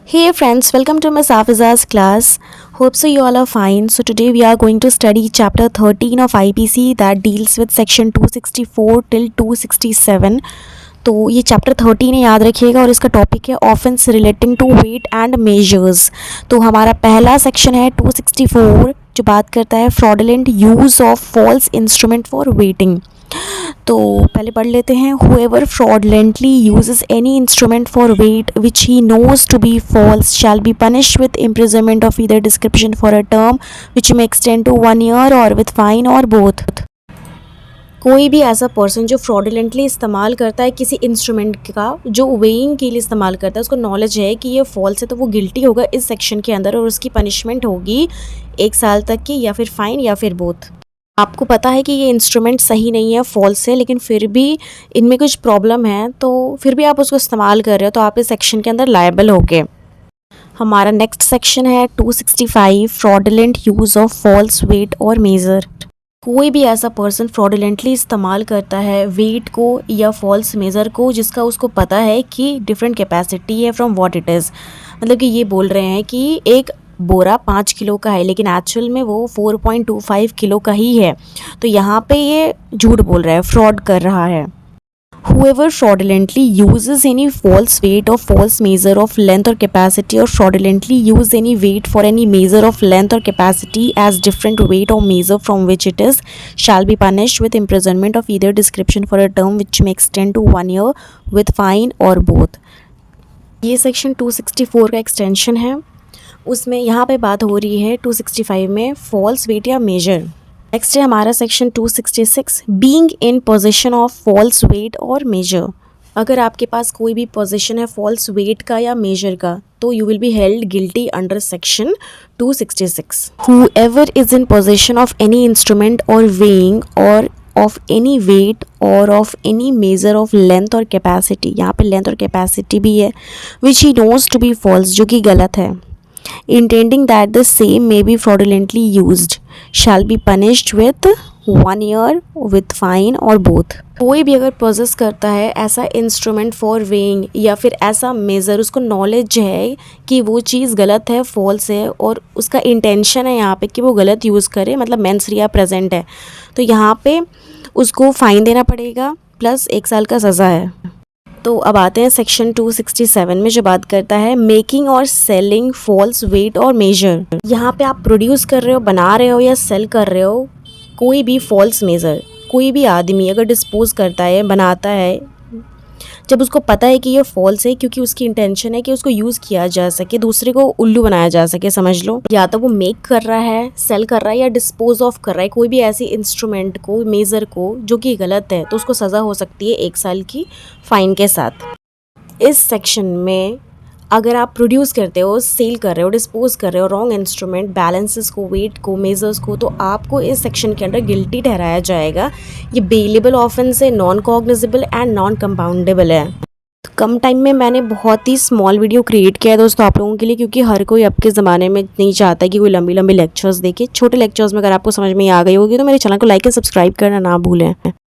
Hey friends, welcome to Miss Afiza's class. Hope so you all are fine. So today we are going to study chapter 13 of IPC that deals with section 264 till 267. तो ये chapter 13 है, याद रखिएगा, और इसका topic है offence relating to weight and measures. तो हमारा पहला सेक्शन है 264 जो बात करता है fraudulent use of false instrument for weighting. तो पहले पढ़ लेते हैं। whoever fraudulently uses any instrument for weight which he knows to be false shall be punished with imprisonment of either description for a term which may extend to 1 year or with fine or both। कोई भी ऐसा person जो fraudulently इस्तेमाल करता है किसी instrument का जो वेइंग के लिए इस्तेमाल करता है, उसको नॉलेज है कि ये फॉल्स है, तो वो गिल्टी होगा इस सेक्शन के अंदर और उसकी पनिशमेंट होगी 1 साल तक की, या फिर फाइन या फिर बोथ। आपको पता है कि ये इंस्ट्रूमेंट सही नहीं है, फॉल्स है, लेकिन फिर भी इनमें कुछ प्रॉब्लम है, तो फिर भी आप उसको इस्तेमाल कर रहे हो तो आप इस सेक्शन के अंदर लायबल होगे। हमारा नेक्स्ट सेक्शन है 265 fraudulent use of false weight और मेज़र। कोई भी ऐसा पर्सन फ्रॉडुलेंटली इस्तेमाल करता है वेट को या फॉल्स मेज़र को जिसका उसको पता है कि डिफरेंट कैपेसिटी है फ्रॉम व्हाट इट इज़। मतलब कि ये बोल रहे हैं कि एक बोरा 5 किलो का है लेकिन एक्चुअल में वो 4.25 किलो का ही है, तो यहाँ पे ये झूठ बोल रहा है, फ्रॉड कर रहा है। Whoever fraudulently uses any false weight or false measure of length or capacity or fraudulently use any weight for any measure of length or capacity as different weight or measure from which it is shall be punished with imprisonment of either description for a term which may extend to 1 year with fine or both। ये section 264 का extension है, उसमें यहाँ पे बात हो रही है 265 में फॉल्स वेट या मेजर। नेक्स्ट है हमारा section 266 being in position of false weight और मेजर। अगर आपके पास कोई भी पोजीशन है फॉल्स वेट का या मेजर का तो you will be held guilty under section 266। Whoever is in possession of any instrument or weighing or of any weight or of any measure of length or capacity, यहाँ पे length और capacity भी है, which he knows to be false, जो कि गलत है, intending that the same may be fraudulently used shall be punished with 1 year with fine or both। कोई भी अगर पोजेस करता है ऐसा इंस्ट्रूमेंट फॉर वेइंग या फिर ऐसा मेज़र, उसको नॉलेज है कि वो चीज़ गलत है, फॉल्स है, और उसका इंटेंशन है यहाँ पे कि वो गलत यूज़ करे, मतलब मेंस रिया प्रेजेंट है, तो यहाँ पे उसको फ़ाइन देना पड़ेगा प्लस 1 साल का सज़ा है। तो अब आते हैं सेक्शन 267 में जो बात करता है मेकिंग और सेलिंग फॉल्स वेट और मेजर। यहाँ पे आप प्रोड्यूस कर रहे हो, बना रहे हो या सेल कर रहे हो कोई भी फॉल्स मेज़र। कोई भी आदमी अगर डिस्पोज करता है, बनाता है, जब उसको पता है कि ये फॉल्स है क्योंकि उसकी इंटेंशन है कि उसको यूज़ किया जा सके, दूसरे को उल्लू बनाया जा सके, समझ लो, या तो वो मेक कर रहा है, सेल कर रहा है या डिस्पोज ऑफ कर रहा है कोई भी ऐसी इंस्ट्रूमेंट को, मेज़र को जो कि गलत है, तो उसको सज़ा हो सकती है 1 साल की फ़ाइन के साथ। इस सेक्शन में अगर आप प्रोड्यूस करते हो, सेल कर रहे हो, डिस्पोज कर रहे हो रॉन्ग इंस्ट्रूमेंट, बैलेंसेस को, वेट को, मेजर्स को, तो आपको इस सेक्शन के अंदर गिल्टी ठहराया जाएगा। ये बेलेबल ऑफेंस है, non cognizable and non compoundable है। कम टाइम में मैंने बहुत ही स्मॉल वीडियो क्रिएट किया है दोस्तों आप लोगों के लिए, क्योंकि हर कोई अब के ज़माने में नहीं चाहता कि कोई लंबी लंबी लेक्चर्स देखे। छोटे लेक्चर्स में अगर आपको समझ में आ गई होगी तो मेरे चैनल को लाइक एंड सब्सक्राइब करना ना भूलें।